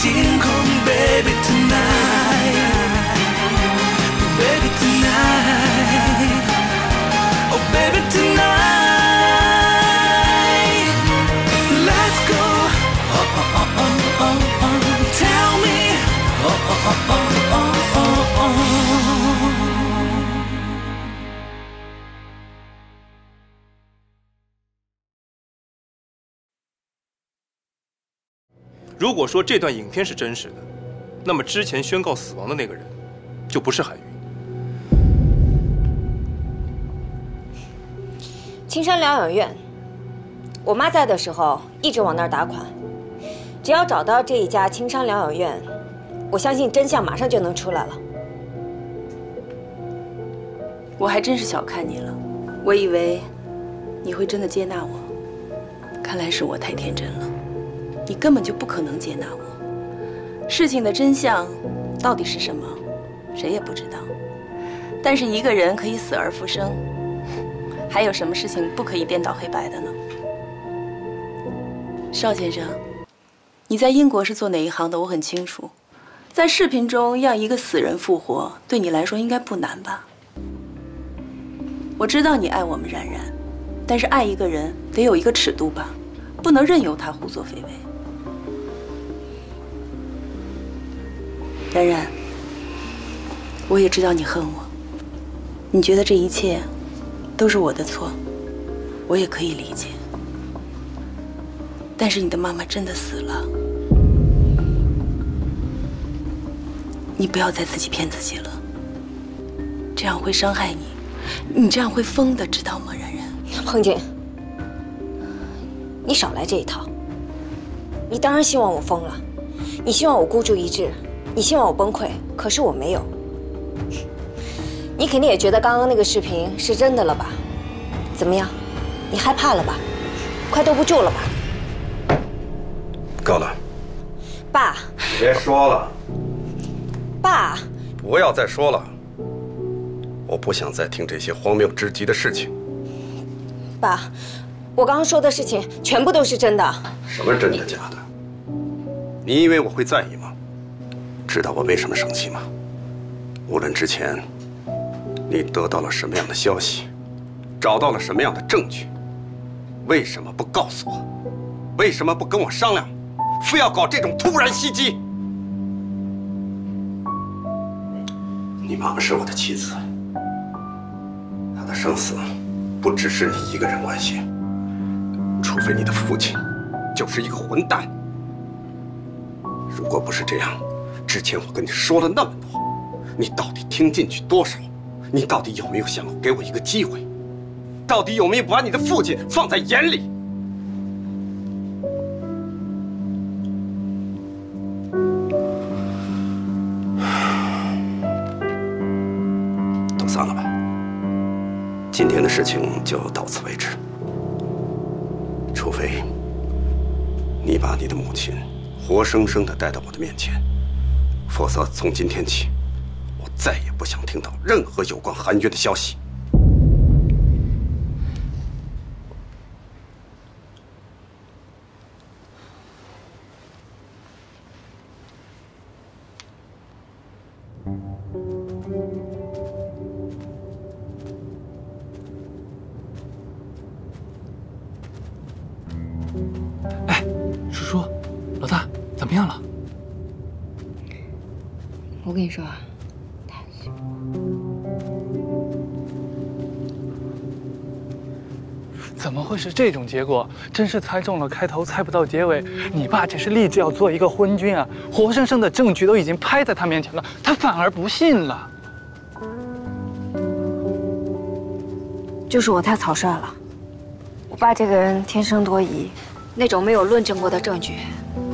星空 ，Baby tonight，Baby tonight，Oh baby tonight，Let's go，Tell me，如果说这段影片是真实的，那么之前宣告死亡的那个人，就不是海云。青山疗养院，我妈在的时候一直往那儿打款。只要找到这一家青山疗养院，我相信真相马上就能出来了。我还真是小看你了，我以为你会真的接纳我，看来是我太天真了。你根本就不可能接纳我。事情的真相到底是什么，谁也不知道。但是一个人可以死而复生，还有什么事情不可以颠倒黑白的呢？邵先生，你在英国是做哪一行的？我很清楚。在视频中让一个死人复活，对你来说应该不难吧？我知道你爱我们冉冉，但是爱一个人得有一个尺度吧，不能任由他胡作非为。冉冉，我也知道你恨我，你觉得这一切都是我的错，我也可以理解。但是你的妈妈真的死了，你不要再自己骗自己了，这样会伤害你，你这样会疯的，知道吗，冉冉？彭景，你少来这一套。你当然希望我疯了，你希望我孤注一掷，你希望我崩溃，可是我没有。你肯定也觉得刚刚那个视频是真的了吧？怎么样？你害怕了吧？快兜不住了吧？够了，爸。别说了，爸。不要再说了，我不想再听这些荒谬至极的事情。爸，我刚刚说的事情全部都是真的。什么真的假的？你以为我会在意吗？知道我为什么生气吗？无论之前你得到了什么样的消息，找到了什么样的证据，为什么不告诉我？为什么不跟我商量？非要搞这种突然袭击？你妈妈是我的妻子，她的生死不只是你一个人关系，除非你的父亲就是一个混蛋。如果不是这样，之前我跟你说了那么多，你到底听进去多少？你到底有没有想过给我一个机会？到底有没有把你的父亲放在眼里？都散了吧，今天的事情就到此为止。除非你把你的母亲活生生地带到我的面前，否则从今天起，我再也不想听到任何有关韩月的消息。哎，叔叔，老大，怎么样了？我跟你说，怎么会是这种结果？真是猜中了开头，猜不到结尾。你爸只是立志要做一个昏君啊，活生生的证据都已经拍在他面前了，他反而不信了。就是我太草率了。我爸这个人天生多疑，那种没有论证过的证据，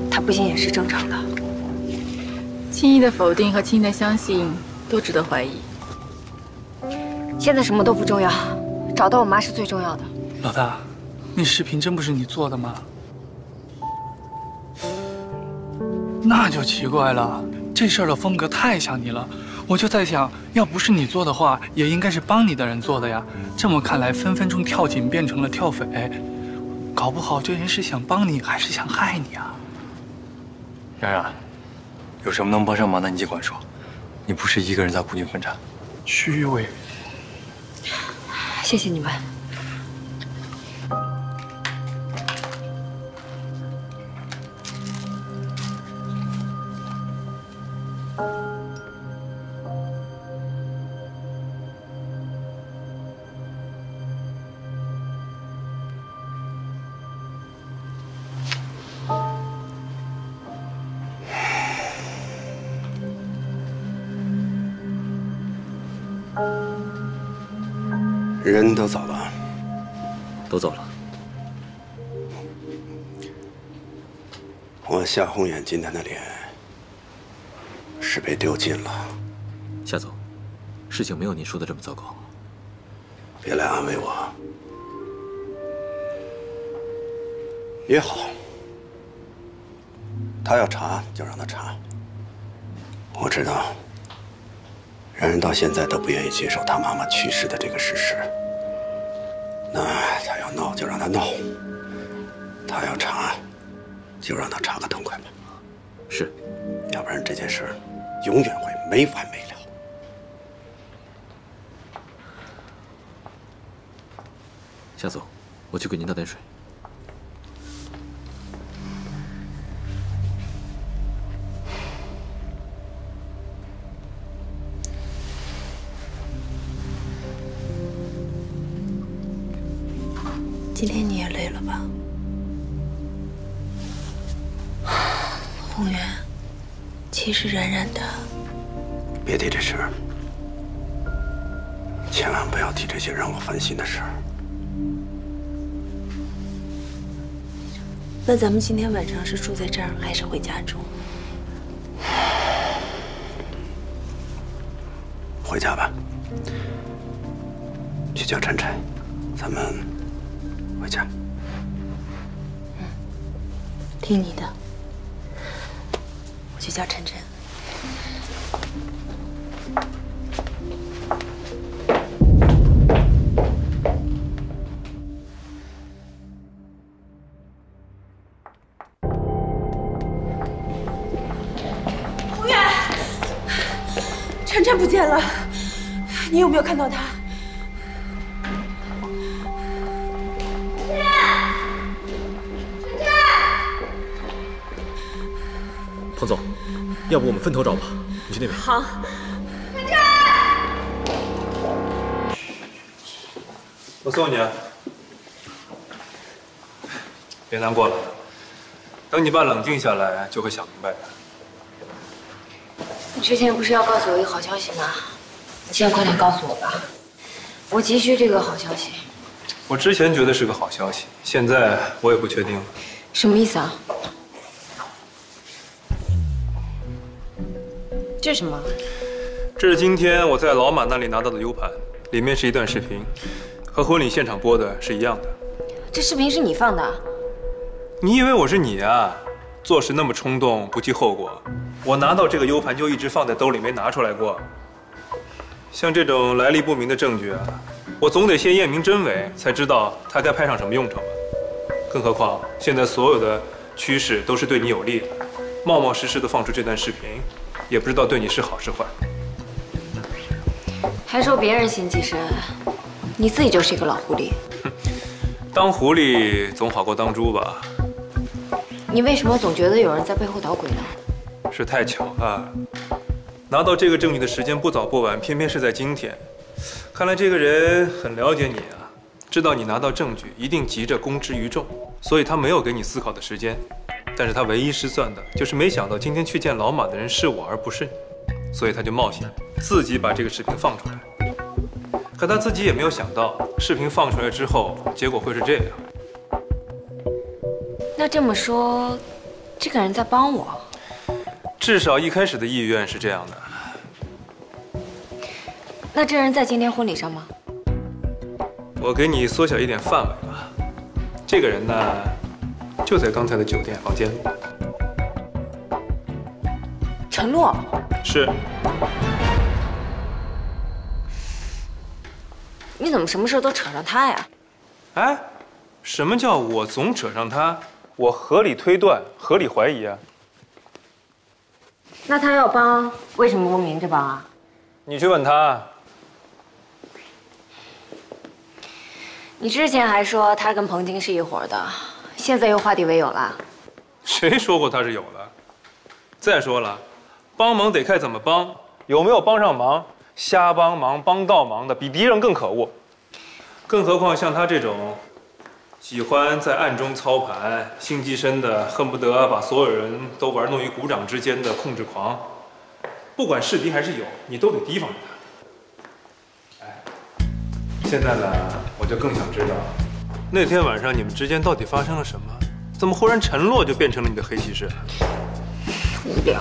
他不信也是正常的。轻易的否定和轻易的相信都值得怀疑。现在什么都不重要，找到我妈是最重要的。老大，那视频真不是你做的吗？那就奇怪了，这事儿的风格太像你了。我就在想，要不是你做的话，也应该是帮你的人做的呀。这么看来，分分钟跳井变成了跳匪，搞不好这人是想帮你，还是想害你啊？冉冉，有什么能帮上忙的，你尽管说。你不是一个人在孤军奋战。虚伪。谢谢你们。人都走了，都走了。我夏宏远今天的脸是被丢尽了。夏总，事情没有您说的这么糟糕。别来安慰我，也好。他要查就让他查。我知道，然人到现在都不愿意接受他妈妈去世的这个事实。那他要闹就让他闹，他要查就让他查个痛快吧。是，要不然这件事永远会没完没了。夏总，我去给您倒点水。今天你也累了吧？宏远，其实冉冉的，别提这事儿，千万不要提这些让我烦心的事儿。那咱们今天晚上是住在这儿，还是回家住？回家吧，去叫晨晨，咱们回家。听你的，我去叫晨晨。宏远，晨晨不见了，你有没有看到他？彭总，要不我们分头找吧？你去那边。好。我送你啊。别难过了，等你爸冷静下来，就会想明白的。你之前不是要告诉我一个好消息吗？你现在快点告诉我吧，我急需这个好消息。我之前觉得是个好消息，现在我也不确定了。什么意思啊？这是什么？这是今天我在老马那里拿到的 U 盘，里面是一段视频，和婚礼现场播的是一样的。这视频是你放的？你以为我是你啊？做事那么冲动，不计后果。我拿到这个 U 盘就一直放在兜里，没拿出来过。像这种来历不明的证据啊，我总得先验明真伪，才知道它该派上什么用场吧。更何况现在所有的趋势都是对你有利的，冒冒失失的放出这段视频，也不知道对你是好是坏。还说别人心机深，你自己就是一个老狐狸。当狐狸总好过当猪吧？你为什么总觉得有人在背后捣鬼呢？是太巧了，拿到这个证据的时间不早不晚，偏偏是在今天。看来这个人很了解你啊，知道你拿到证据一定急着公之于众，所以他没有给你思考的时间。但是他唯一失算的就是没想到今天去见老马的人是我而不是你，所以他就冒险自己把这个视频放出来。可他自己也没有想到，视频放出来之后，结果会是这样。那这么说，这个人在帮我？至少一开始的意愿是这样的。那这人在今天婚礼上吗？我给你缩小一点范围吧。这个人呢，就在刚才的酒店房间里。陈洛。是。你怎么什么事都扯上他呀？哎，什么叫我总扯上他？我合理推断，合理怀疑啊。那他要帮，为什么不明着帮啊？你去问他。你之前还说他跟彭京是一伙的，现在又化敌为友了。谁说过他是有的？再说了，帮忙得看怎么帮，有没有帮上忙，瞎帮忙、帮倒忙的，比敌人更可恶。更何况像他这种喜欢在暗中操盘、心机深的，恨不得把所有人都玩弄于股掌之间的控制狂，不管是敌还是友，你都得提防着他。哎，现在呢，我就更想知道，那天晚上你们之间到底发生了什么？怎么忽然陈洛就变成了你的黑骑士？无聊。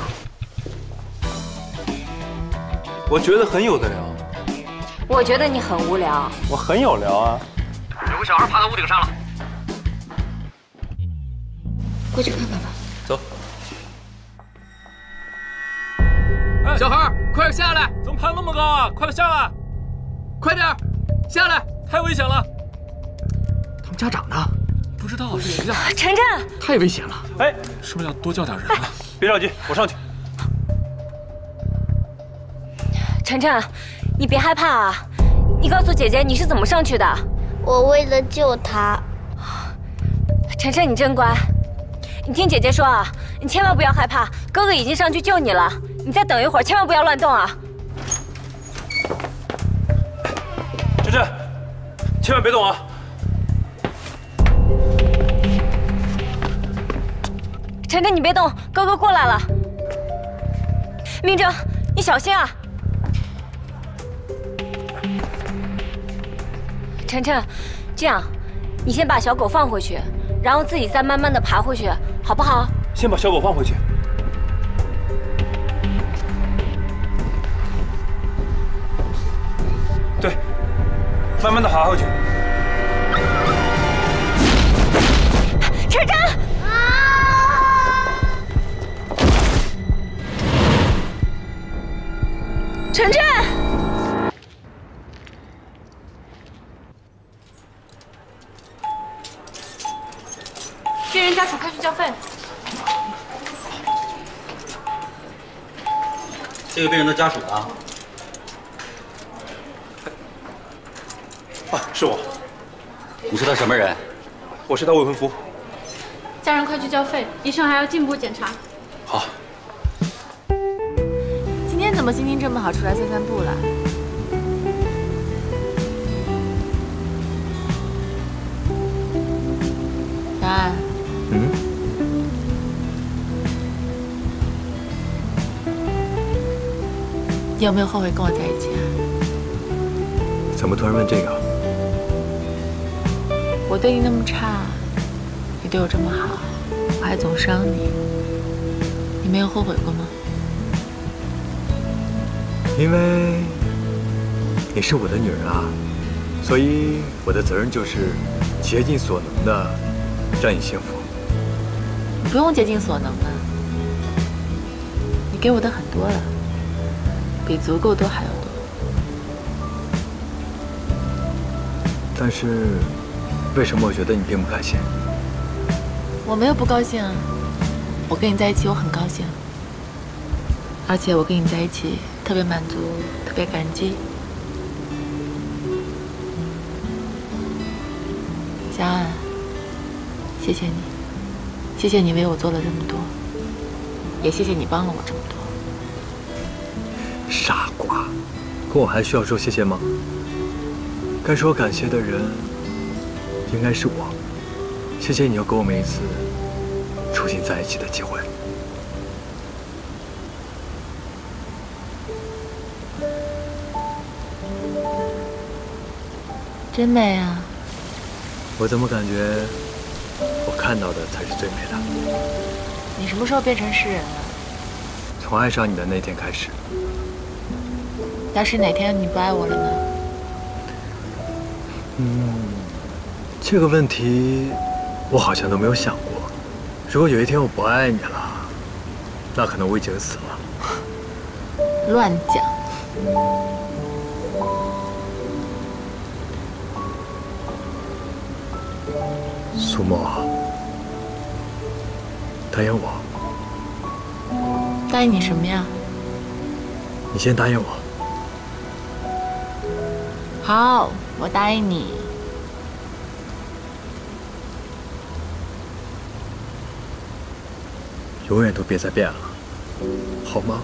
我觉得很有的聊。我觉得你很无聊。我很有聊啊。有个小孩爬到屋顶上了。过去看看吧。走。哎，小孩，快点下来！怎么爬那么高啊？快点下来！快点，下来！太危险了。他们家长呢？不知道。晨晨，太危险了。哎，是不是要多叫点人啊？别着急，我上去。晨晨，你别害怕啊！你告诉姐姐你是怎么上去的。我为了救他。晨晨，你真乖。你听姐姐说啊，你千万不要害怕，哥哥已经上去救你了。你再等一会儿，千万不要乱动啊！晨晨，千万别动啊！晨晨，你别动，哥哥过来了。明哲，你小心啊！晨晨，这样，你先把小狗放回去，然后自己再慢慢的爬回去，好不好？先把小狗放回去。对，慢慢的爬回去。晨晨！晨晨！病人家属开具交费。这个病人的家属啊？啊，是我。你是他什么人？我是他未婚夫。家人快去交费，医生还要进一步检查。好。今天怎么心情这么好，出来散散步了？小安。你有没有后悔跟我在一起啊？怎么突然问这个？我对你那么差，你对我这么好，我还总伤你，你没有后悔过吗？因为你是我的女人啊，所以我的责任就是竭尽所能的让你幸福。你不用竭尽所能了，你给我的很多了，比足够多还要多。但是，为什么我觉得你并不开心？我没有不高兴啊，我跟你在一起我很高兴，而且我跟你在一起特别满足，特别感激。小安，谢谢你，谢谢你为我做了这么多，也谢谢你帮了我这么多。傻瓜，可我还需要说谢谢吗？该说感谢的人应该是我。谢谢你又给我们一次重新在一起的机会。真美啊！我怎么感觉我看到的才是最美的？你什么时候变成诗人了？从爱上你的那天开始。要是哪天你不爱我了呢？这个问题我好像都没有想过。如果有一天我不爱你了，那可能我已经死了。乱讲。苏沫，答应我。答答应你什么呀？你先答应我。好，我答应你。永远都别再变了，好吗？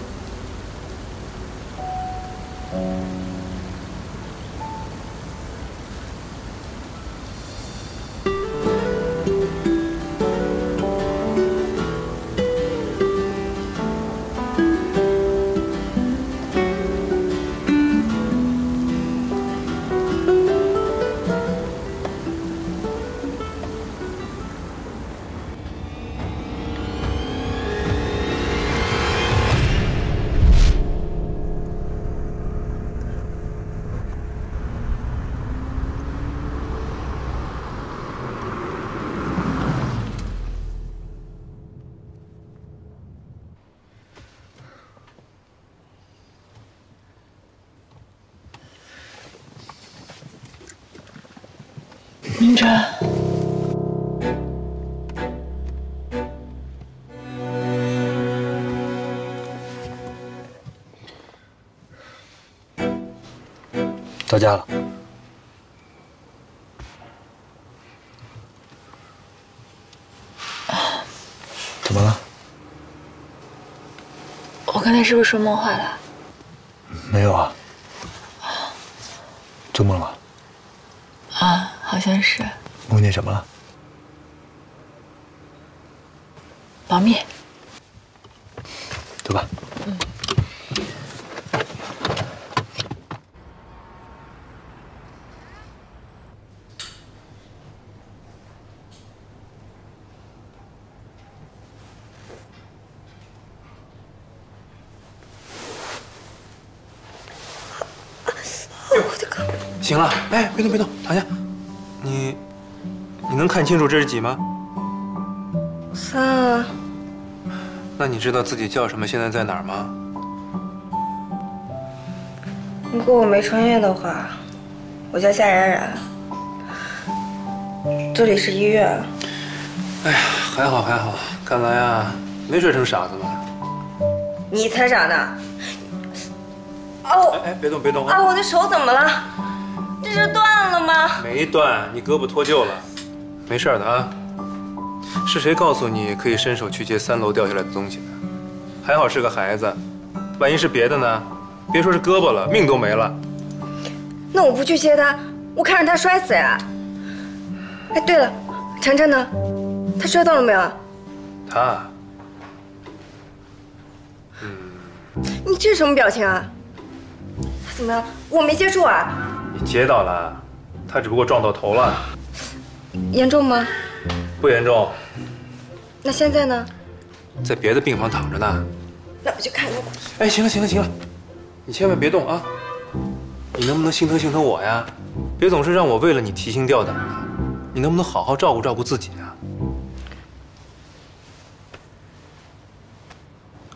明哲，到家了。怎么了？我刚才是不是说梦话了？没有啊。做梦了吗？啊，好像是。梦见什么了？保密。走吧。我的个！行了，哎，别动别动，躺下。你能看清楚这是几吗3啊。那你知道自己叫什么，现在在哪儿吗？如果我没穿越的话，我叫夏冉冉。这里是医院。哎呀，还好还好，看来啊，没睡成傻子吧？你才傻呢！哦，哎，别动别动啊！啊，我的手怎么了？这是断了吗？没断，你胳膊脱臼了，没事的啊。是谁告诉你可以伸手去接3楼掉下来的东西的？还好是个孩子，万一是别的呢？别说是胳膊了，命都没了。那我不去接他，我看着他摔死呀！哎，对了，晨晨呢？他摔到了没有？他，你这是什么表情啊？他怎么样？我没接触啊。你接到了，他只不过撞到头了。严重吗？不严重。那现在呢？在别的病房躺着呢。那我去看看吧。哎，行了行了行了，你千万别动啊！你能不能心疼心疼我呀？别总是让我为了你提心吊胆的。你能不能好好照顾照顾自己啊？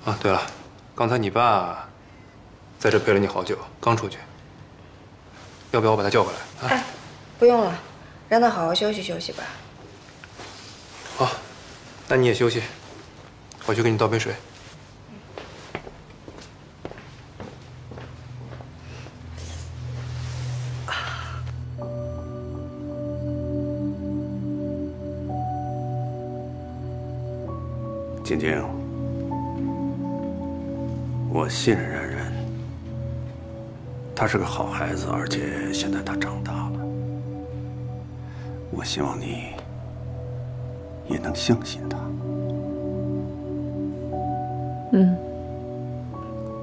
啊，对了，刚才你爸在这陪了你好久，刚出去。要不要我把他叫回来？啊？哎，不用了，让他好好休息休息吧。好，那你也休息，我去给你倒杯水。晶晶，我信任冉冉，他是个好孩子，而且现在他长大了。我希望你也能相信他。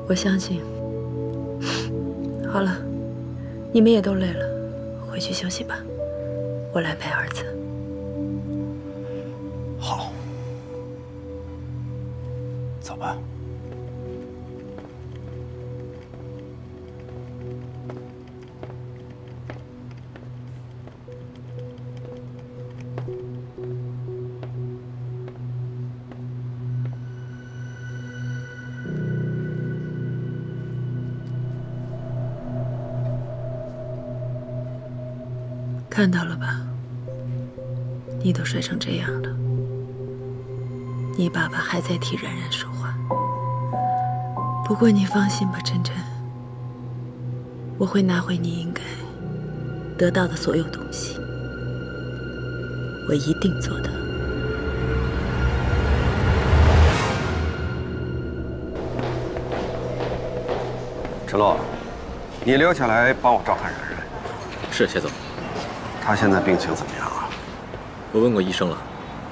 我相信。好了，你们也都累了，回去休息吧，我来陪儿子。好，走吧。看到了吧？你都摔成这样了，你爸爸还在替冉冉说话，不过你放心吧，晨晨，我会拿回你应该得到的所有东西，我一定做到。陈洛，你留下来帮我照看冉冉。是，谢总。他现在病情怎么样啊？我问过医生了，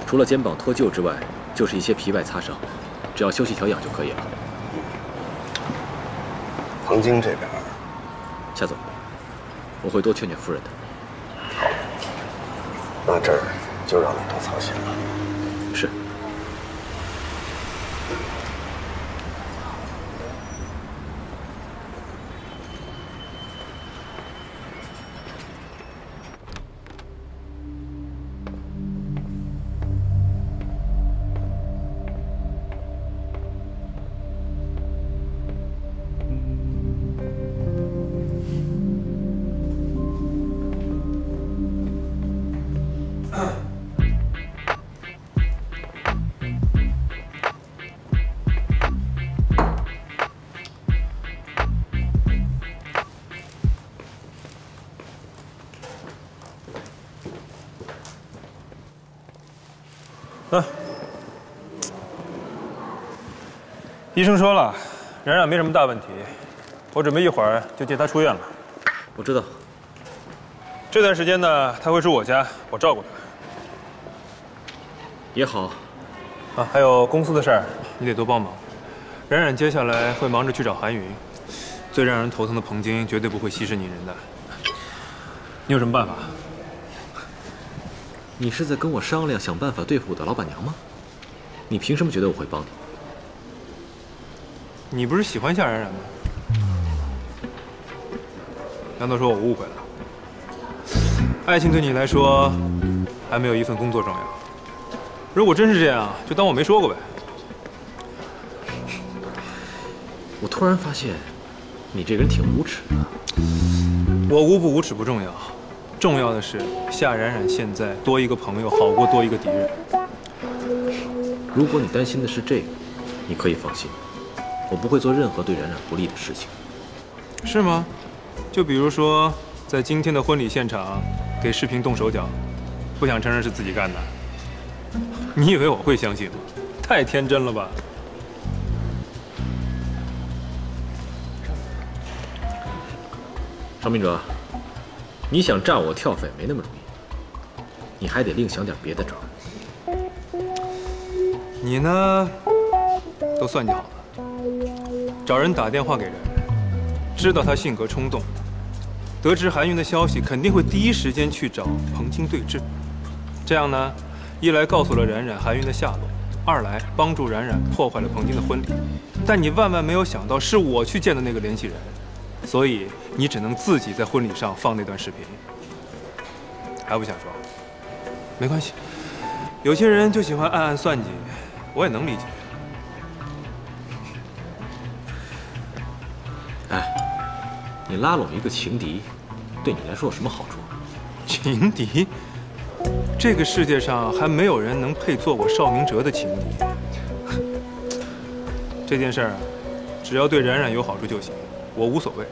除了肩膀脱臼之外，就是一些皮外擦伤，只要休息调养就可以了。彭京这边，夏总，我会多劝劝夫人的。好，那这儿就让你多操心了。是。医生说了，冉冉没什么大问题，我准备一会儿就接她出院了。我知道。这段时间呢，她会住我家，我照顾她。也好。啊，还有公司的事儿，你得多帮忙。冉冉接下来会忙着去找韩云，最让人头疼的彭京绝对不会息事宁人的。你有什么办法？你是在跟我商量想办法对付我的老板娘吗？你凭什么觉得我会帮你？你不是喜欢夏冉冉吗？难道说我误会了？爱情对你来说，还没有一份工作重要。如果真是这样，就当我没说过呗。我突然发现，你这个人挺无耻的。我无不无耻不重要，重要的是夏冉冉现在多一个朋友，好过多一个敌人。如果你担心的是这个，你可以放心。我不会做任何对冉冉不利的事情。是吗？就比如说，在今天的婚礼现场给视频动手脚，不想承认是自己干的。你以为我会相信吗？太天真了吧！邵明哲，你想炸我跳匪没那么容易，你还得另想点别的招。你呢，都算计好了。找人打电话给冉冉，知道他性格冲动，得知韩云的消息，肯定会第一时间去找彭京对峙。这样呢，一来告诉了冉冉韩云的下落，二来帮助冉冉破坏了彭京的婚礼。但你万万没有想到，是我去见的那个联系人，所以你只能自己在婚礼上放那段视频。还不想说？没关系，有些人就喜欢暗暗算计，我也能理解。你拉拢一个情敌，对你来说有什么好处？情敌？这个世界上还没有人能配做我邵明哲的情敌。这件事儿，只要对冉冉有好处就行，我无所谓。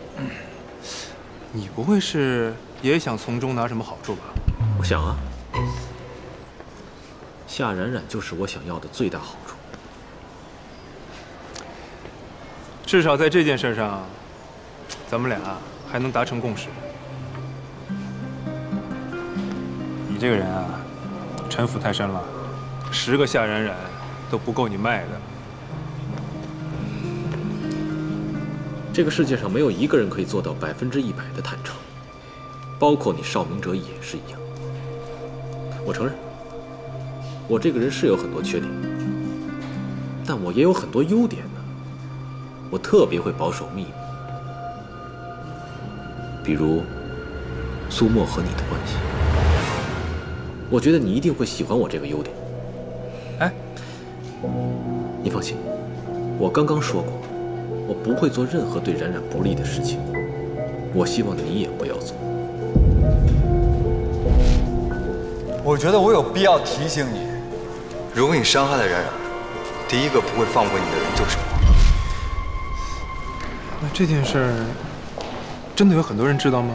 你不会是也想从中拿什么好处吧？我想啊，夏冉冉就是我想要的最大好处。至少在这件事上，咱们俩还能达成共识。你这个人啊，城府太深了，10个夏冉冉都不够你卖的。这个世界上没有一个人可以做到100%的坦诚，包括你邵明哲也是一样。我承认，我这个人是有很多缺点，但我也有很多优点呢。我特别会保守秘密。比如苏沫和你的关系，我觉得你一定会喜欢我这个优点。哎，你放心，我刚刚说过，我不会做任何对冉冉不利的事情。我希望你也不要做。我觉得我有必要提醒你，如果你伤害了冉冉，第一个不会放过你的人就是我。那这件事儿真的有很多人知道吗？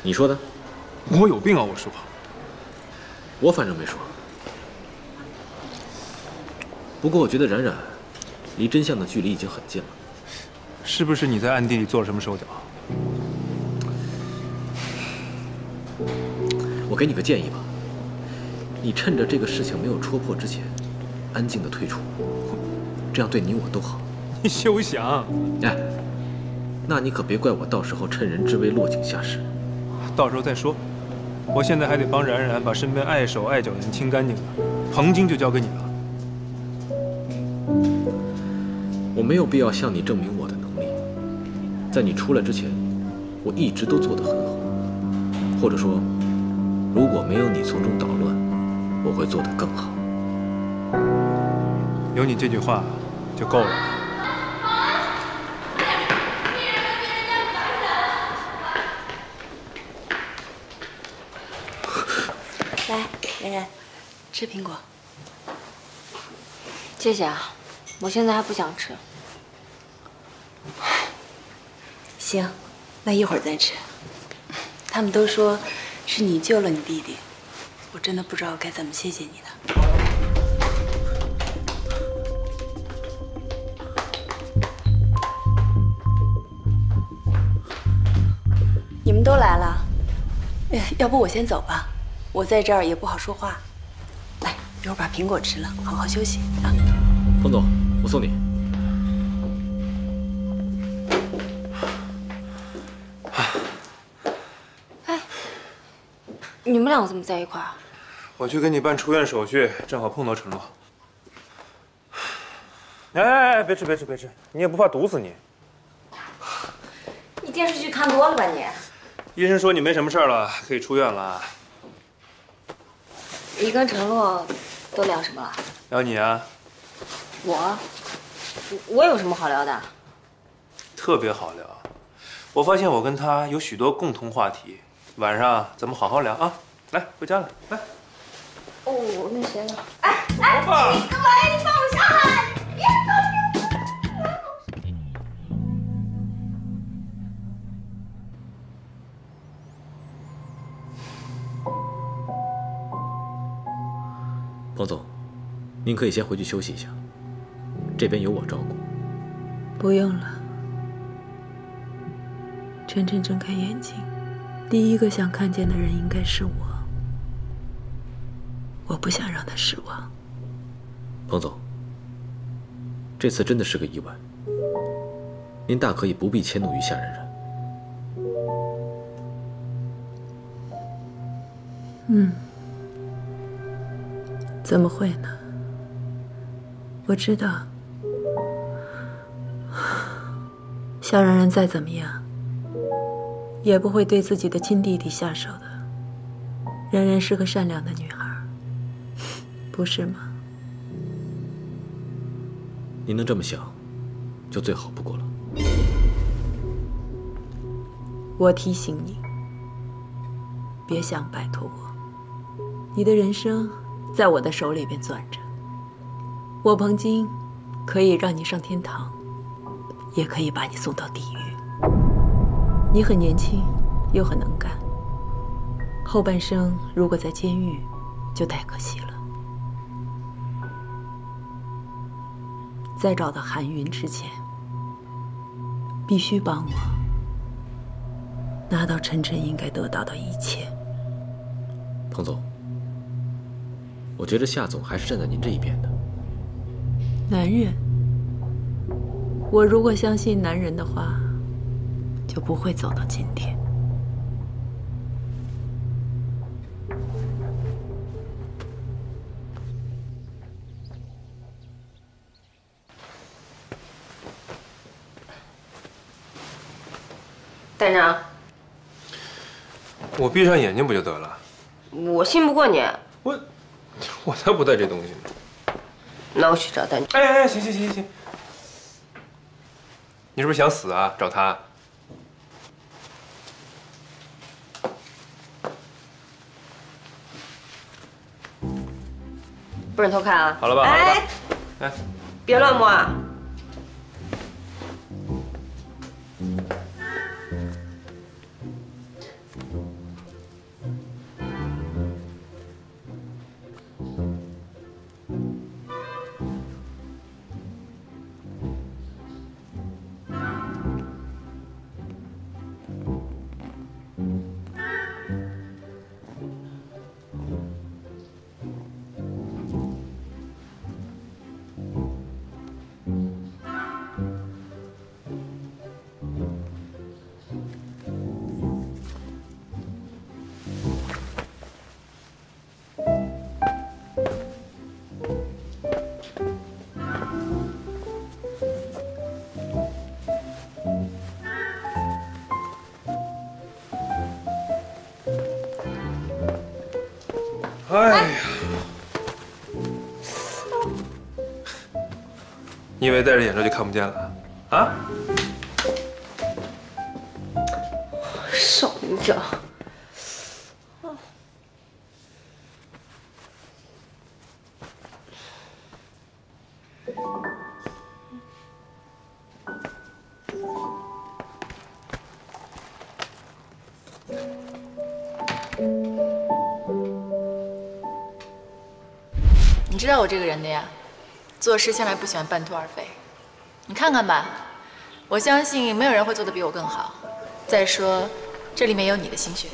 你说的？我有病啊！我说，我反正没说。不过我觉得冉冉离真相的距离已经很近了。是不是你在暗地里做了什么手脚？我给你个建议吧，你趁着这个事情没有戳破之前，安静的退出，这样对你我都好。你休想！哎，那你可别怪我到时候趁人之危落井下石。到时候再说。我现在还得帮冉冉把身边碍手碍脚的人清干净了。彭京就交给你了。我没有必要向你证明我的能力。在你出来之前，我一直都做得很好。或者说，如果没有你从中捣乱，我会做得更好。有你这句话就够了。来，冉冉，吃苹果。谢谢啊，我现在还不想吃。行，那一会儿再吃。他们都说是你救了你弟弟，我真的不知道该怎么谢谢你呢。你们都来了，要不我先走吧，我在这儿也不好说话。来，一会儿把苹果吃了，好好休息啊。彭总，我送你。你们两个怎么在一块儿？我去给你办出院手续，正好碰到陈洛。哎，别吃，别吃，别吃！你也不怕毒死你？你电视剧看多了吧你？医生说你没什么事了，可以出院了。你跟陈洛都聊什么了？聊你啊。我有什么好聊的？特别好聊。我发现我跟他有许多共同话题。晚上咱们好好聊啊！来，回家了，来。哦，那谁呢？哎，你干嘛呀？你放我下来！别彭总，您可以先回去休息一下，这边有我照顾。不用了。晨晨睁开眼睛，第一个想看见的人应该是我。我不想让他失望。彭总，这次真的是个意外，您大可以不必迁怒于夏冉冉。怎么会呢？我知道，夏冉冉再怎么样，也不会对自己的亲弟弟下手的。冉冉是个善良的女孩，不是吗？您能这么想，就最好不过了。我提醒你，别想摆脱我。你的人生在我的手里边攥着。我彭京可以让你上天堂，也可以把你送到地狱。你很年轻，又很能干，后半生如果在监狱，就太可惜了。在找到韩云之前，必须帮我拿到晨晨应该得到的一切。彭总，我觉得夏总还是站在您这一边的。男人，我如果相信男人的话，就不会走到今天。队长，我闭上眼睛不就得了？我信不过你。我才不带这东西呢。那我去找队长。哎，行，你是不是想死啊？找他？不准偷看啊！好了吧，好了吧。哎，别乱摸啊！哎呀，你以为戴着眼罩就看不见了？啊？少明哲。 你知道我这个人的呀，做事向来不喜欢半途而废。你看看吧，我相信没有人会做得比我更好。再说，这里面有你的心血。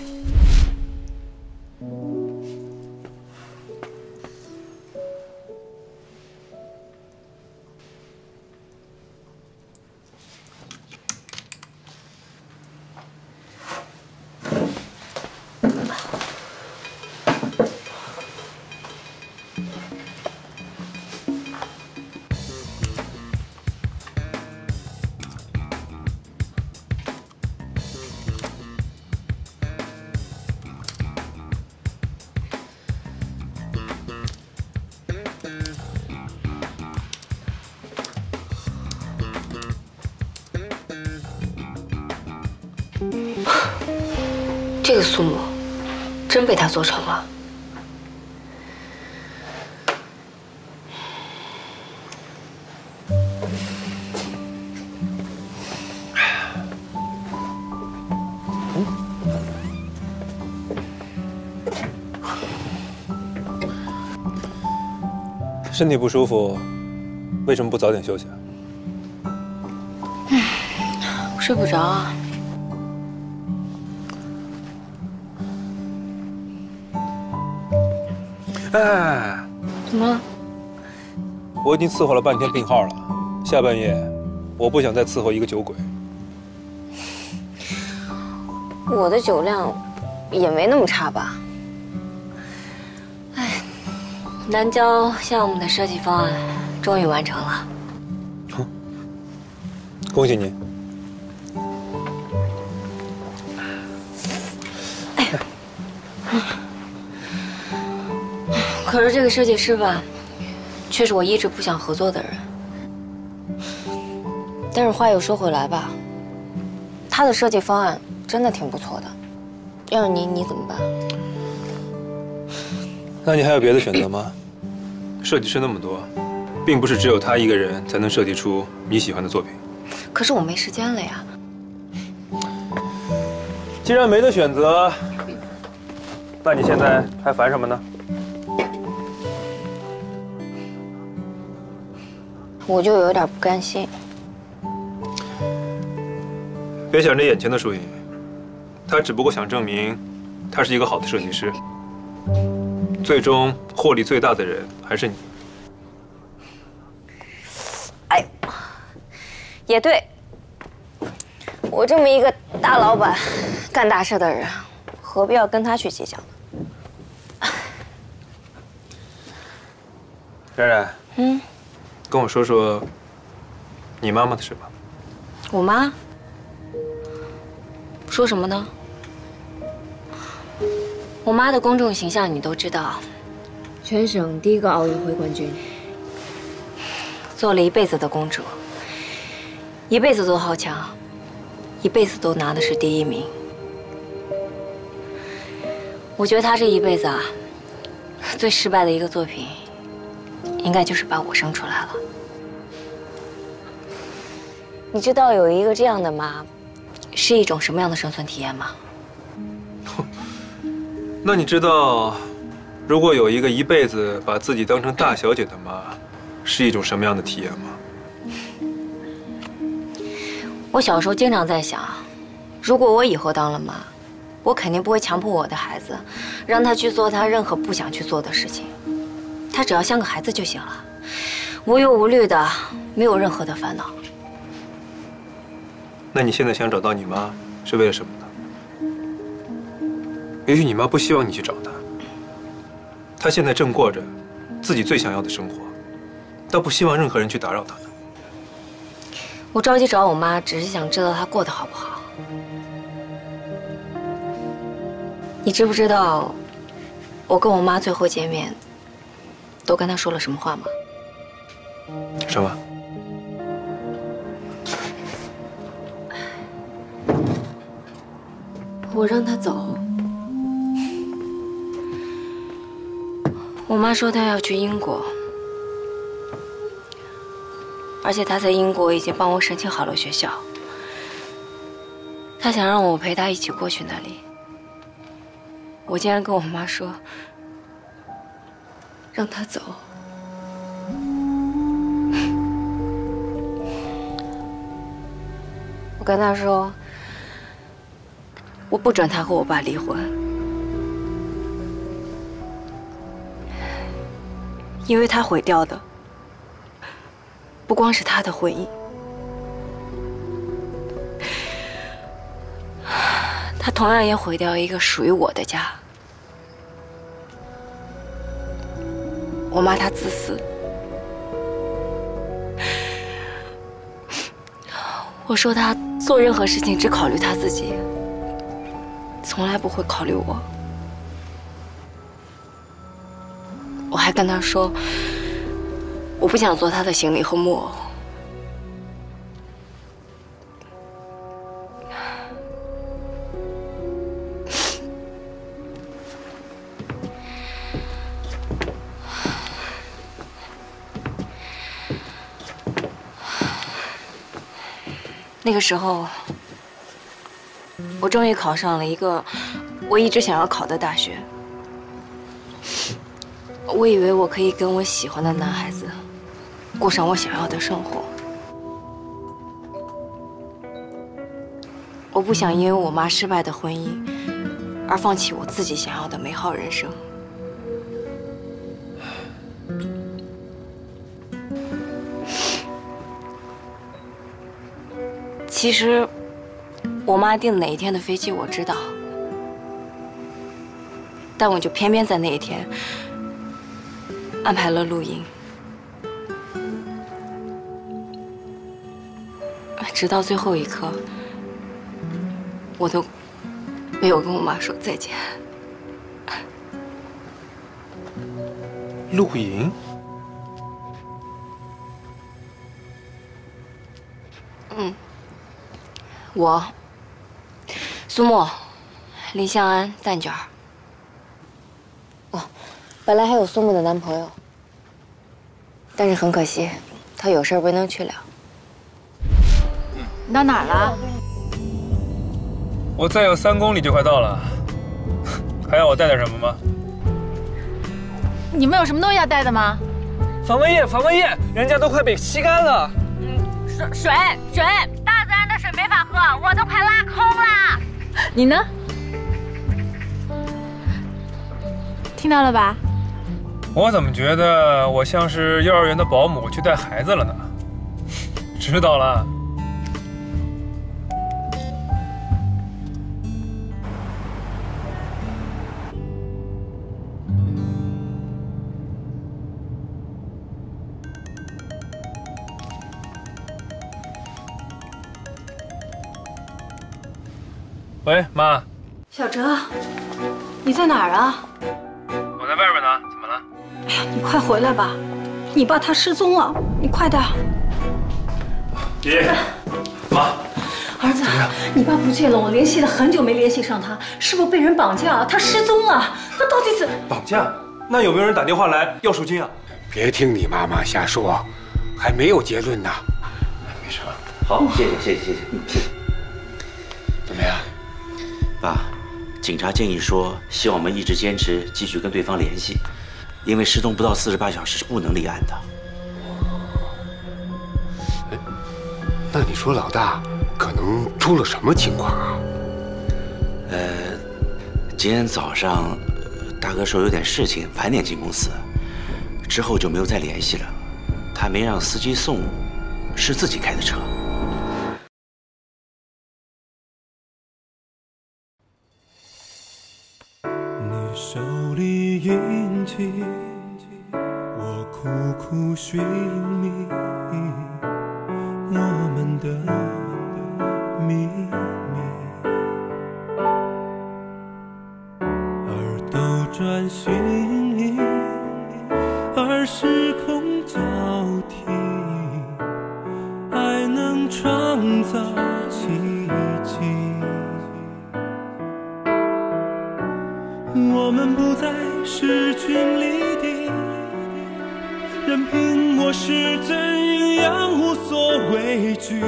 这个苏木，真被他做成了。身体不舒服，为什么不早点休息啊？睡不着啊。 哎，怎么了？我已经伺候了半天病号了，下半夜我不想再伺候一个酒鬼。我的酒量也没那么差吧？哎，南郊项目的设计方案终于完成了，恭喜你！可是这个设计师吧，却是我一直不想合作的人。但是话又说回来吧，他的设计方案真的挺不错的。要是你怎么办？那你还有别的选择吗？设计师那么多，并不是只有他一个人才能设计出你喜欢的作品。可是我没时间了呀。既然没得选择，那你现在还烦什么呢？ 我就有点不甘心。别想着眼前的输赢，他只不过想证明他是一个好的设计师。最终获利最大的人还是你。哎，也对，我这么一个大老板、干大事的人，何必要跟他去计较呢？冉冉，跟我说说你妈妈的事吧。我妈说什么呢？我妈的公众形象你都知道，全省第一个奥运会冠军，做了一辈子的公主，一辈子都好强，一辈子都拿的是第一名。我觉得她这一辈子啊，最失败的一个作品，应该就是把我生出来了。你知道有一个这样的妈，是一种什么样的生存体验吗？那你知道，如果有一个一辈子把自己当成大小姐的妈，是一种什么样的体验吗？我小时候经常在想，如果我以后当了妈，我肯定不会强迫我的孩子，让他去做他任何不想去做的事情。他只要像个孩子就行了，无忧无虑的，没有任何的烦恼。那你现在想找到你妈，是为了什么呢？也许你妈不希望你去找她，她现在正过着自己最想要的生活，倒不希望任何人去打扰她。我着急找我妈，只是想知道她过得好不好。你知不知道，我跟我妈最后见面，都跟她说了什么话吗？什么？我让她走。我妈说她要去英国，而且她在英国已经帮我申请好了学校。她想让我陪她一起过去那里。我竟然跟我妈说，让她走。我跟她说，我不准她和我爸离婚，因为他毁掉的不光是他的婚姻，他同样也毁掉一个属于我的家。我骂他自私，我说他做任何事情只考虑他自己，从来不会考虑我。我还跟他说，我不想做他的行李和木偶。那个时候，我终于考上了一个我一直想要考的大学。我以为我可以跟我喜欢的男孩子过上我想要的生活。我不想因为我妈失败的婚姻而放弃我自己想要的美好人生。其实，我妈订哪一天的飞机我知道，但我就偏偏在那一天安排了露营，直到最后一刻，我都没有跟我妈说再见。露营？我、苏沫、林向安、蛋卷儿。哦，本来还有苏沫的男朋友，但是很可惜，他有事儿没能去了。你到哪儿了？我再有3公里就快到了，还要我带点什么吗？你们有什么东西要带的吗？防蚊液，防蚊液，人家都快被吸干了。水，大自然的水没法喝，我都快拉空了。你呢？听到了吧？我怎么觉得我像是幼儿园的保姆去带孩子了呢？知道了。喂，妈。小哲，你在哪儿啊？我在外边呢，怎么了？哎呀，你快回来吧，你爸他失踪了，你快点。爷爷，妈，儿子，你爸不见了，我联系了很久没联系上他，是不是被人绑架？他失踪了，他到底怎……绑架？那有没有人打电话来要赎金啊？别听你妈妈瞎说，还没有结论呢。没事。好，谢谢。怎么样？爸，警察建议说，希望我们一直坚持，继续跟对方联系，因为失踪不到48小时是不能立案的。哎，那你说老大可能出了什么情况啊？今天早上，大哥说有点事情，晚点进公司，之后就没有再联系了。他没让司机送，是自己开的车。手里印记，我苦苦寻觅我们的秘密，而都转寻觅，而时空交替，爱能创造奇迹。我们不再势均力敌，任凭我是怎样无所畏惧，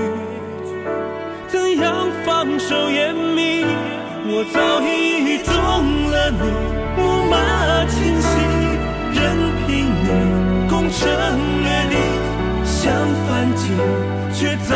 怎样放手掩秘，我早已中了你木马侵袭，任凭你攻城略地，想反击却早